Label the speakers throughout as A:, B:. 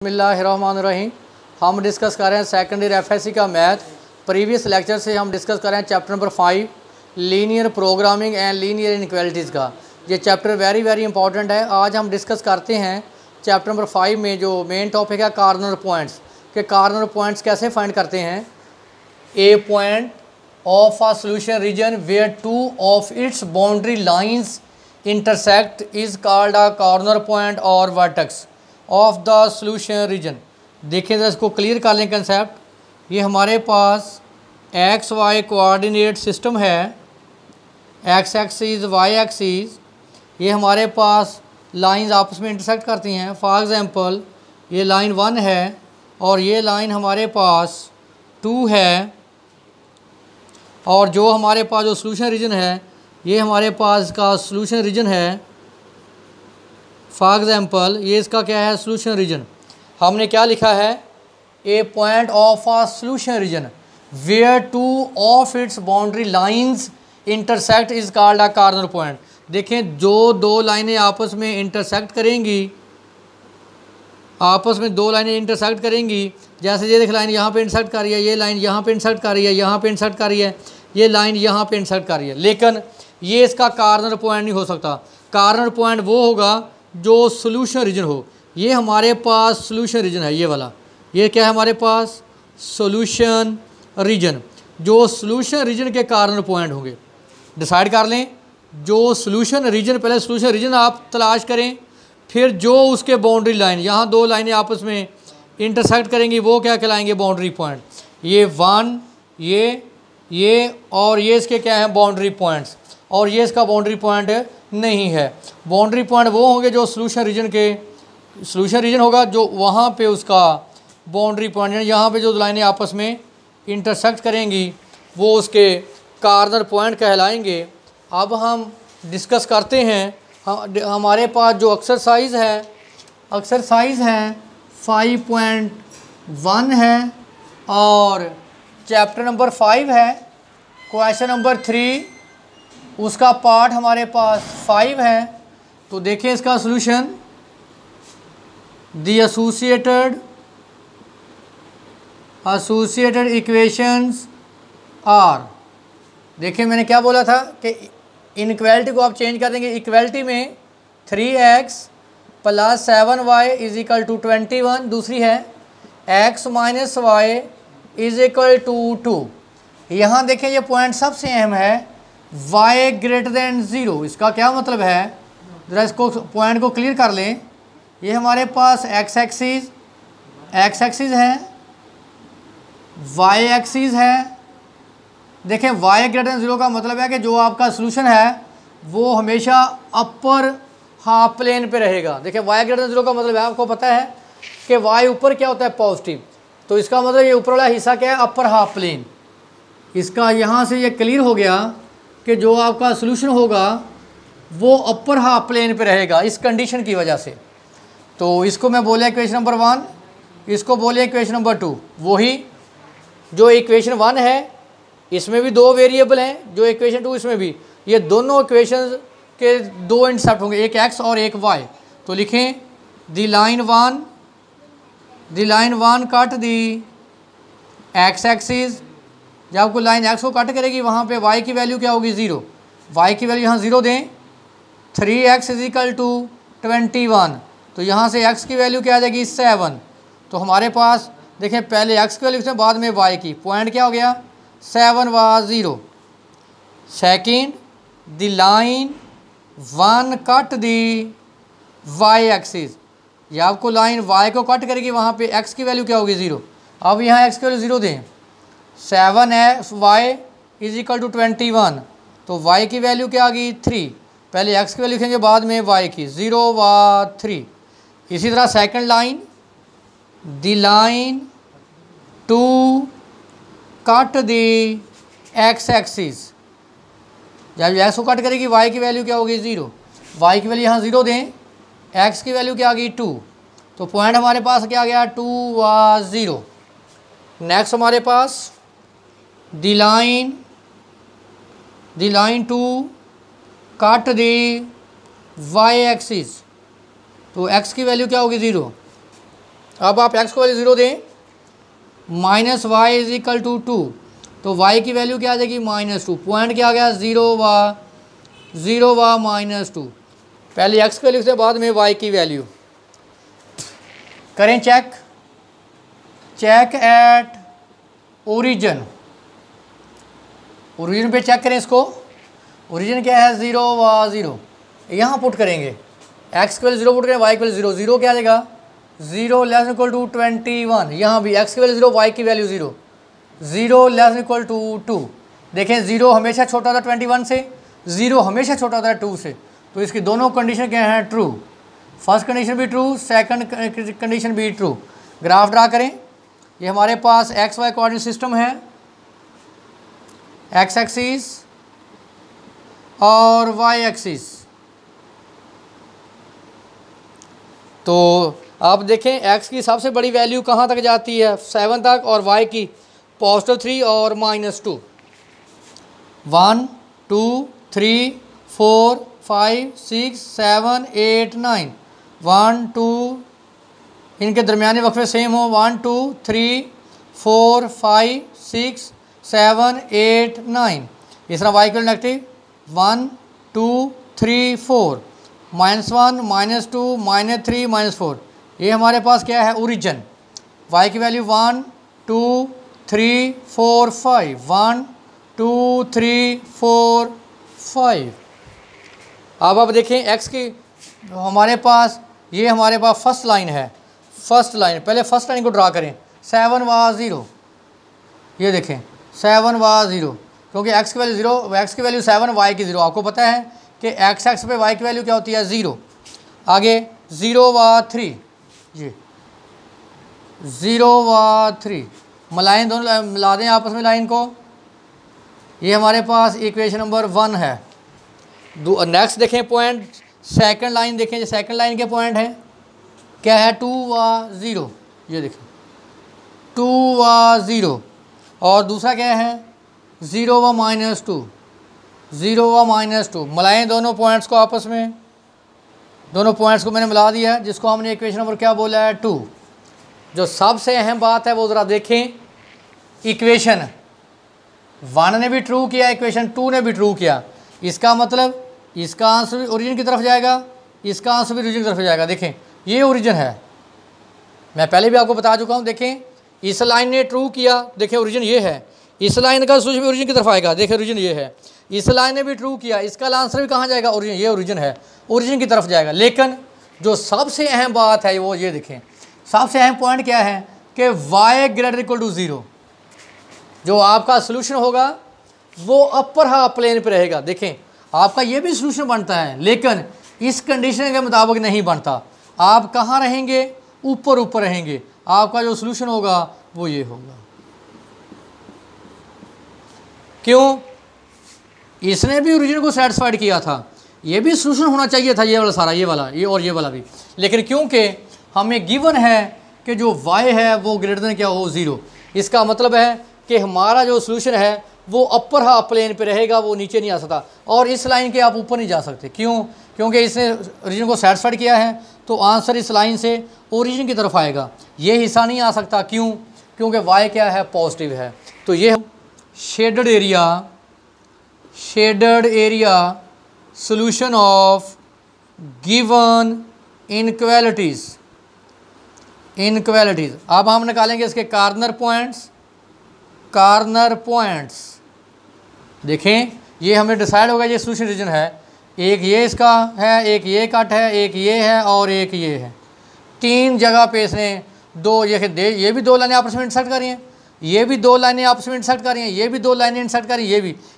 A: बिस्मिल्लाहिर्रहमानिर्रहीम। हम डिस्कस कर रहे हैं सेकेंड ईयर एफएससी का मैथ। प्रीवियस लेक्चर से हम डिस्कस कर रहे हैं chapter number 5 linear programming and linear inequalities का। ये चैप्टर वेरी इंपॉर्टेंट है। आज हम डिस्कस करते हैं चैप्टर नंबर 5 में जो मेन टॉपिक है कार्नर पॉइंट्स के कार्नर पॉइंट्स कैसे फाइंड करते हैं। A point of a solution region where two of its boundary lines intersect is called a corner point और vertex of the solution region. देखिए जरा इसको क्लियर कर लें कंसेप्ट। ये हमारे पास एक्स वाई कोऑर्डिनेट सिस्टम है, एक्स एक्सिस वाई एक्सिस। ये हमारे पास लाइंस आपस में इंटरसेक्ट करती हैं। फॉर एग्जांपल ये लाइन 1 है और ये लाइन हमारे पास 2 है, और जो हमारे पास जो सॉल्यूशन रीजन है ये हमारे पास का सॉल्यूशन रीजन है। फॉर एग्जांपल ये इसका क्या है, सॉल्यूशन रीजन। हमने क्या लिखा है, a point of a solution region where two of its boundary lines intersect is called a corner point. देखें जो दो लाइनें आपस में इंटरसेक्ट करेंगी, आपस में दो लाइनें इंटरसेक्ट करेंगी, जैसे ये देख लाइन यहाँ पे इंटरसेक्ट कर रही है, ये लाइन यहाँ पे इंटरसेक्ट कर रही है, यहाँ पे इंटरसेक्ट कर रही है, ये लाइन यहाँ पे इंटरसेक्ट कर रही है, लेकिन ये इसका कॉर्नर पॉइंट नहीं हो सकता। कॉर्नर पॉइंट वो होगा जो सॉल्यूशन रीजन हो। ये हमारे पास सॉल्यूशन रीजन है, ये वाला, ये क्या है हमारे पास सॉल्यूशन रीजन। जो सॉल्यूशन रीजन के कॉर्नर पॉइंट होंगे डिसाइड कर लें। जो सॉल्यूशन रीजन, पहले सॉल्यूशन रीजन आप तलाश करें, फिर जो उसके बाउंड्री लाइन, यहाँ दो लाइनें आपस में इंटरसेक्ट करेंगी वो क्या कहलाएंगे, बाउंड्री पॉइंट। ये 1 ये और ये इसके क्या है, बाउंड्री पॉइंट्स, और ये इसका बाउंड्री पॉइंट नहीं है। बाउंड्री पॉइंट वो होंगे जो सॉल्यूशन रीजन होगा, जो वहाँ पे उसका बाउंड्री पॉइंट, यहाँ पे जो लाइनें आपस में इंटरसेक्ट करेंगी वो उसके कॉर्नर पॉइंट कहलाएंगे। अब हम डिस्कस करते हैं, हमारे पास जो एक्सरसाइज है 5.1 है और चैप्टर नंबर 5 है। क्वेश्चन नंबर 3 उसका पार्ट हमारे पास 5 है। तो देखिए इसका solution, the associated equations are. देखिए मैंने क्या बोला था कि इनइक्वालिटी को आप चेंज कर देंगे। इक्वालिटी में 3x + 7y = 21, दूसरी है x - y = 2। यहाँ देखें ये पॉइंट सबसे अहम है, y > 0। इसका क्या मतलब है, ज़रा इसको पॉइंट को क्लियर कर लें। ये हमारे पास x एक्सिस है, y एक्सिस है। देखें y > 0 का मतलब है कि जो आपका सॉल्यूशन है वो हमेशा अपर हाफ प्लेन पे रहेगा। देखें y > 0 का मतलब है, आपको पता है कि y ऊपर क्या होता है, पॉजिटिव, तो इसका मतलब ये ऊपर वाला हिस्सा क्या है, अपर हाफ प्लेन। इसका यहाँ से ये क्लियर हो गया कि जो आपका सॉल्यूशन होगा वो अपर हाफ प्लेन पे रहेगा इस कंडीशन की वजह से। तो इसको मैं बोले इक्वेशन नंबर 1, इसको बोले इक्वेशन नंबर 2। वही जो इक्वेशन 1 है इसमें भी 2 वेरिएबल हैं, जो इक्वेशन 2 इसमें भी, ये दोनों इक्वेशन के 2 इंटरसेप्ट होंगे, एक x और एक y। तो लिखें the line 1 cut the x axis. जब आपको लाइन x को कट करेगी वहाँ पे y की वैल्यू क्या होगी, 0। y की वैल्यू यहाँ 0 दें। 3x = 21, तो यहाँ से x की वैल्यू क्या आ जाएगी, 7। तो हमारे पास देखें पहले x की वैल्यू से बाद में y की, पॉइंट क्या हो गया, 7 व 0। सेकेंड द लाइन 1 कट दी y एक्सिस। या आपको लाइन y को कट करेगी वहाँ पे x की वैल्यू क्या होगी, 0। अब यहाँ x की वैल्यू 0 दें। 7y = 21, तो y की वैल्यू क्या आ गई, 3। पहले x की वैल्यू लिखेंगे बाद में y की, 0 व 3। इसी तरह second line the line 2 cut the x axis. जब x को कट करेगी y की वैल्यू क्या होगी, 0। y की वैल्यू यहाँ 0 दें, x की वैल्यू क्या आ गई, 2। तो पॉइंट हमारे पास क्या आ गया, 2 व 0। नेक्स्ट हमारे पास द लाइन 2 कट दी y एक्सिस। तो x की वैल्यू क्या होगी, 0। अब आप x को वैल्यू 0 दें, minus y is equal to 2, तो y की वैल्यू क्या आ जाएगी -2। पॉइंट क्या आ गया 0 व -2। पहले x की वैल्यू से बाद में y की वैल्यू करें चेक एट ओरिजिन पे चेक करें इसको। ओरिजिन क्या है 0 व 0, यहाँ पुट करेंगे x की वैल्यू 0 पुट करें, y की वैल्यू 0, 0 क्या आ जाएगा 0 लेस इक्वल टू 21। यहाँ भी x की वैल्यू 0, y की वैल्यू 0, 0 लेस इक्वल टू 2। देखें 0 हमेशा छोटा था 21 से, 0 हमेशा छोटा था 2 से, तो इसकी दोनों कंडीशन क्या है ट्रू। फर्स्ट कंडीशन भी ट्रू, सेकंड कंडीशन भी ट्रू। ग्राफ ड्रा करें। ये हमारे पास एक्स वाई कोऑर्डिनेट सिस्टम है, एक्स एक्सिस और वाई एक्सिस। तो आप देखें x की सबसे बड़ी वैल्यू कहाँ तक जाती है 7 तक, और y की +3 और -2। 1 2 3 4 5 6 7 8 9, 1 2 इनके दरमियाने वक्फे सेम हो, 1 2 3 4 5 6 7 8 9। इस तरह y इक्वल नेगेटिव 1 2 3 4, -1 -2 -3 -4। ये हमारे पास क्या है ओरिजिन। y की वैल्यू 1 2 3 4 5, 1 2 3 4 5। अब आप देखें x की हमारे पास फर्स्ट लाइन है, फर्स्ट लाइन, पहले फर्स्ट लाइन को ड्रा करें। 7 व 0, ये देखें 7 व 0, क्योंकि x की वैल्यू 0, x की वैल्यू 7, y की 0। आपको पता है कि x एक्स पे y की वैल्यू क्या होती है 0। आगे 0 व 3, जी 0 व 3 मिलाएं, दोनों मिला दें आपस में लाइन को। ये हमारे पास इक्वेशन नंबर 1 है। नेक्स्ट देखें पॉइंट, सेकंड लाइन देखें, जो सेकंड लाइन के पॉइंट है क्या है 2 व 0, ये देखें 2 व 0, और दूसरा क्या है 0 व -2, 0 व -2। मिलाएं दोनों पॉइंट्स को आपस में, दोनों पॉइंट्स को मैंने मिला दिया, जिसको हमने इक्वेशन नंबर क्या बोला है 2। जो सबसे अहम बात है वो ज़रा देखें, इक्वेशन 1 ने भी ट्रू किया, इक्वेशन 2 ने भी ट्रू किया। इसका मतलब इसका आंसर भी ओरिजिन की तरफ जाएगा, इसका आंसर भी ओरिजिन की तरफ जाएगा। देखें ये ओरिजिन है, मैं पहले भी आपको बता चुका हूँ। देखें इस लाइन ने ट्रू किया, देखें ओरिजिन ये है, इस लाइन का सोल्यूशन भी ओरिजिन की तरफ आएगा, देखें ओरिजिन ये है। इस लाइन ने भी ट्रू किया, इसका आंसर भी कहाँ जाएगा ओरिजिन, ये ओरिजिन है, ओरिजिन की तरफ जाएगा। लेकिन जो सबसे अहम बात है वो ये देखें, सबसे अहम पॉइंट क्या है कि y ग्रेटर इक्वल टू 0, जो आपका सोल्यूशन होगा वो अपर हाफ प्लेन पे रहेगा। देखें आपका ये भी सोल्यूशन बनता है, लेकिन इस कंडीशन के मुताबिक नहीं बनता। आप कहाँ रहेंगे, ऊपर ऊपर रहेंगे। आपका जो सोल्यूशन होगा वो ये होगा। क्यों? इसने भी ओरिजिन को सेटिस्फाइड किया था, ये भी सोल्यूशन होना चाहिए था, ये वाला सारा, ये वाला, ये और ये वाला भी। लेकिन क्योंकि हमें गिवन है कि जो y है वो ग्रेटर देन क्या हो 0, इसका मतलब है कि हमारा जो सोल्यूशन है वो अपर हाफ प्लेन पे रहेगा, वो नीचे नहीं आ सकता। और इस लाइन के आप ऊपर नहीं जा सकते। क्यों? क्योंकि इसने ओरिजिन को सेटिस्फाइड किया है, तो आंसर इस लाइन से ओरिजिन की तरफ आएगा, ये हिस्सा नहीं आ सकता। क्यों? क्योंकि y क्या है पॉजिटिव है। तो ये shaded area solution of given inequalities. अब हम निकालेंगे इसके कॉर्नर पॉइंट्स। देखें ये हमें डिसाइड होगा, ये सॉल्यूशन रीजन है। एक ये इसका है, एक ये कट है, एक ये है और एक ये है। 3 जगह पे इसने ये भी 2 लाइनें आपस में इंसर्ट कर रही हैं, ये भी 2 लाइनें आपस में इंसर्ट कर रही हैं, ये भी 2 लाइनें इंसर्ट कर रही हैं,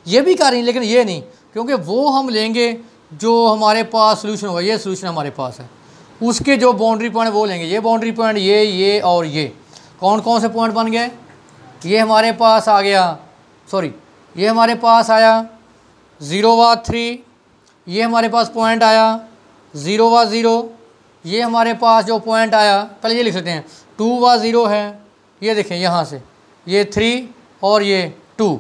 A: ये भी कर रही हैं, लेकिन ये नहीं, क्योंकि वो हम लेंगे जो हमारे पास सोल्यूशन होगा। ये सोल्यूशन हमारे पास है, उसके जो बाउंड्री पॉइंट वो लेंगे। ये बाउंड्री पॉइंट ये और ये कौन कौन से पॉइंट बन गए? ये हमारे पास आ गया, ये हमारे पास आया 0 व 3, ये हमारे पास पॉइंट आया 0 व 0, ये हमारे पास जो पॉइंट आया, पहले ये लिख लेते हैं 2 व 0 है। ये देखें यहाँ से ये 3 और ये 2,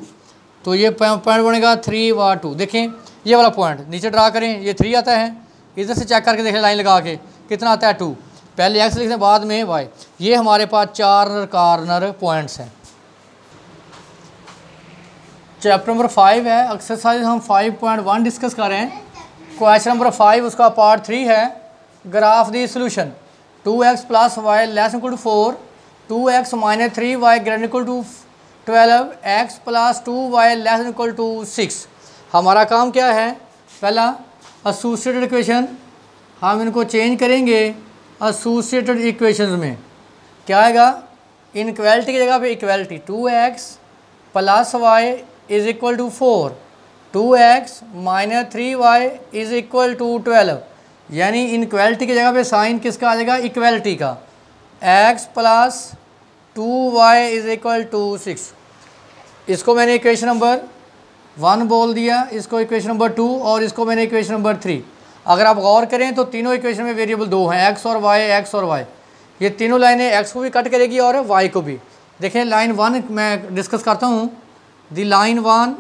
A: तो ये पॉइंट बनेगा 3 व 2। देखें ये वाला पॉइंट नीचे ड्रा करें, ये 3 आता है, इधर से चेक करके देखें लाइन लगा के कितना आता है 2। पहले एक्स लिखने बाद में वाई। ये हमारे पास 4 कॉर्नर पॉइंट्स हैं। चैप्टर नंबर 5 है, एक्सरसाइज हम 5.1 डिस्कस कर रहे हैं। क्वेश्चन नंबर 5 उसका पार्ट 3 है, graph the solution 2x + y ≤ 4, 2x - 3y > 12, x + 2y ≤ 6। हमारा काम क्या है, पहला एसोसिएटेड इक्वेशन हम इनको चेंज करेंगे एसोसिएटेड इक्वेशंस में। क्या आएगा, इनइक्वालिटी की जगह पे equality 2x + y = 4, 2x - 3y = 12, यानी इनइक्वालिटी की जगह पे साइन किसका आ जाएगा, इक्वालिटी का। x + 2y = 6। इसको मैंने इक्वेशन नंबर 1 बोल दिया, इसको इक्वेशन नंबर 2 और इसको मैंने इक्वेशन नंबर 3। अगर आप गौर करें तो तीनों इक्वेशन में वेरिएबल 2 हैं, x और y, x और y। ये तीनों लाइनें x को भी कट करेगी और y को भी। देखें लाइन 1 मैं डिस्कस करता हूँ। दी लाइन 1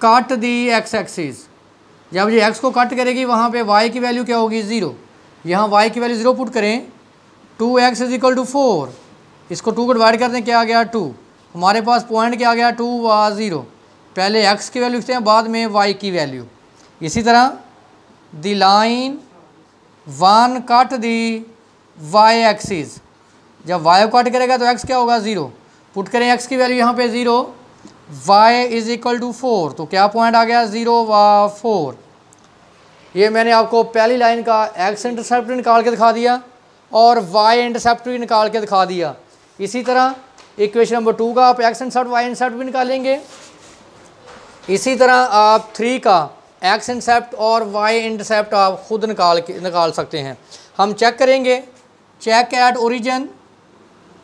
A: कट दी x एक्सिस। जब ये x को कट करेगी वहाँ पे y की वैल्यू क्या होगी, 0। यहाँ y की वैल्यू 0 पुट करें, 2x = 4, इसको 2 को डिवाइड करते हैं, क्या आ गया 2। हमारे पास पॉइंट क्या आ गया, 2 व 0। पहले x की वैल्यू लिखते हैं बाद में y की वैल्यू। इसी तरह द लाइन 1 कट दी y एक्सिस। जब y को कट करेगा तो x क्या होगा, 0। पुट करें x की वैल्यू यहाँ पे 0, y = 4, तो क्या पॉइंट आ गया, 0 व 4। ये मैंने आपको पहली लाइन का x इंटरसेप्ट निकाल के दिखा दिया और y इंटरसेप्ट भी निकाल के दिखा दिया। इसी तरह इक्वेशन नंबर 2 का आप x इंटरसेप्ट y इंटरसेप्ट भी निकालेंगे। इसी तरह आप 3 का x इंटरसेप्ट और y इंटरसेप्ट आप खुद निकाल सकते हैं। हम चेक करेंगे, check at origin.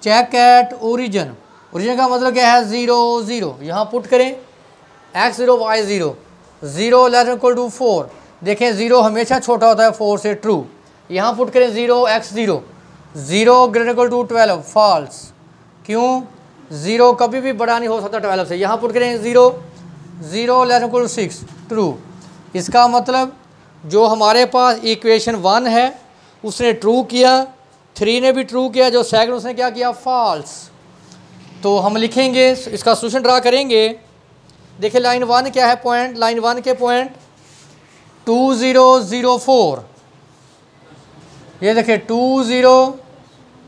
A: Check at origin, origin का मतलब क्या है, 0 0। यहाँ पुट करें x 0 y 0, 0 ≤ 4। देखें 0 हमेशा छोटा होता है 4 से, ट्रू। यहाँ पुट करें 0 x 0, 0 > 12, फॉल्स। क्यों, 0 कभी भी बड़ा नहीं हो सकता 12 से। यहाँ पुट करें 0 0 ≤ 6, ट्रू। इसका मतलब जो हमारे पास इक्वेशन 1 है उसने ट्रू किया, 3 ने भी ट्रू किया, जो सेकंड उसने क्या किया, फॉल्स। तो हम लिखेंगे, इसका सोल्यूशन ड्रा करेंगे। देखिए लाइन 1 क्या है पॉइंट, लाइन 1 के पॉइंट 2 0 0 4। ये देखिए 2 0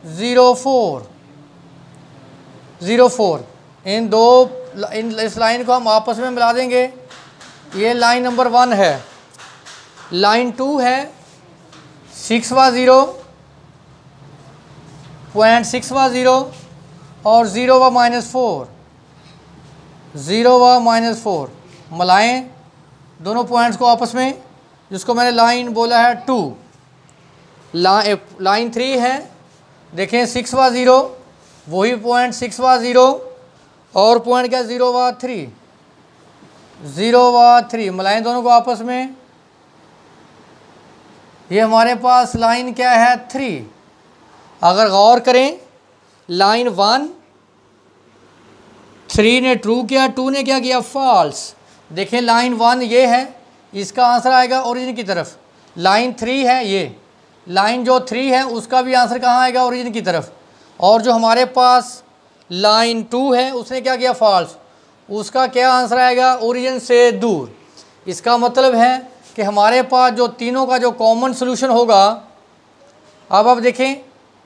A: 0 4 0 4। इस लाइन को हम आपस में मिला देंगे। ये लाइन नंबर 1 है। लाइन 2 है 6 व 0, पॉइंट 6 व 0 और 0 व -4, 0 व -4 मिलाएं दोनों पॉइंट्स को आपस में, जिसको मैंने लाइन बोला है 2। लाइन 3 है, देखें 6 व 0, वही पॉइंट 6 व 0 और पॉइंट क्या 0 व 3, 0 व 3 मिलाएं दोनों को आपस में। ये हमारे पास लाइन क्या है 3। अगर गौर करें लाइन 1 3 ने ट्रू किया, 2 ने क्या किया, फॉल्स। देखें लाइन 1 ये है, इसका आंसर आएगा ओरिजिन की तरफ। लाइन 3 है, ये लाइन जो 3 है उसका भी आंसर कहाँ आएगा, ओरिजिन की तरफ। और जो हमारे पास लाइन 2 है उसने क्या किया, फॉल्स, उसका क्या आंसर आएगा, ओरिजिन से दूर। इसका मतलब है कि हमारे पास जो तीनों का जो कॉमन सोल्यूशन होगा, अब आप देखें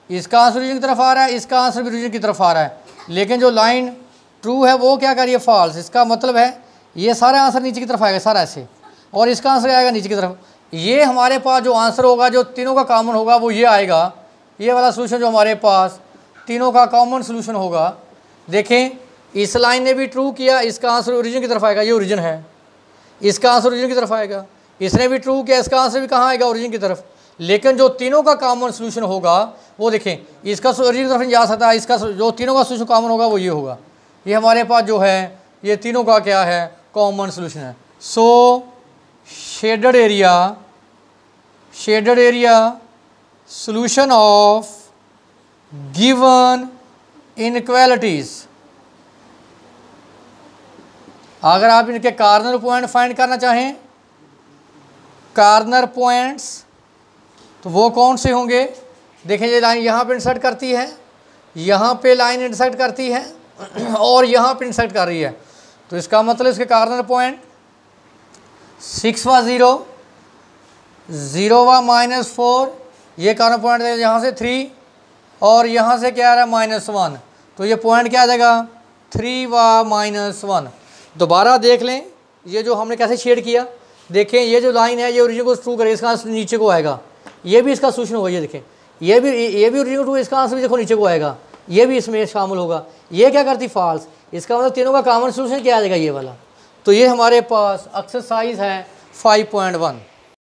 A: इसका आंसर ओरिजिन की तरफ आ रहा है, इसका आंसर भी ओरिजिन की तरफ आ रहा है, लेकिन जो लाइन ट्रू है वो क्या कर रही है, फॉल्स। इसका मतलब है ये सारा आंसर नीचे की तरफ आएगा, सारा ऐसे, और इसका आंसर आएगा नीचे की तरफ। ये हमारे पास जो आंसर होगा जो तीनों का कॉमन होगा वो ये आएगा, ये वाला सोल्यूशन जो हमारे पास तीनों का कॉमन सोल्यूशन होगा। देखें इस लाइन ने भी ट्रू किया, इसका आंसर ओरिजिन की तरफ आएगा, ये ओरिजिन है, इसका आंसर ओरिजिन की तरफ आएगा। इसने भी ट्रू किया, इसका आंसर भी कहाँ आएगा, ओरिजिन की तरफ। लेकिन जो तीनों का कॉमन सोल्यूशन होगा वो देखें, इसका ओरिजिन की तरफ नहीं जा सकता, इसका जो तीनों का सोल्यूशन कॉमन होगा वो ये होगा। ये हमारे पास जो है ये तीनों का क्या है, कॉमन सोल्यूशन है। So shaded area solution of given inequalities। अगर आप इनके कार्नर पॉइंट फाइंड करना चाहें, कार्नर पॉइंट्स, तो वो कौन से होंगे? देखें ये लाइन यहाँ पे इंसर्ट करती है, यहाँ पे लाइन इंसर्ट करती है और यहाँ पे इंसर्ट कर रही है। तो इसका मतलब इसके कार्नर पॉइंट 6 व 0, 0 व -4, ये कार्नर पॉइंट यहाँ से 3 और यहाँ से क्या आ रहा है -1। तो ये पॉइंट क्या आ जाएगा 3 व -1। दोबारा देख लें ये जो हमने कैसे शेड किया। देखें ये जो लाइन है ये ओरिजिन को थ्रू करेगा, इसका आंसर नीचे को आएगा। ये भी इसका सोल्यूशन होगा। ये देखें ये भी ओरिजिन टू, इसका आंसर भी देखो नीचे को आएगा। ये भी इसमें शामिल होगा। ये क्या करती फॉल्स। इसका मतलब तीनों का कॉमन सोल्यूशन क्या आ जाएगा ये वाला। तो ये हमारे पास एक्सरसाइज है 5.1।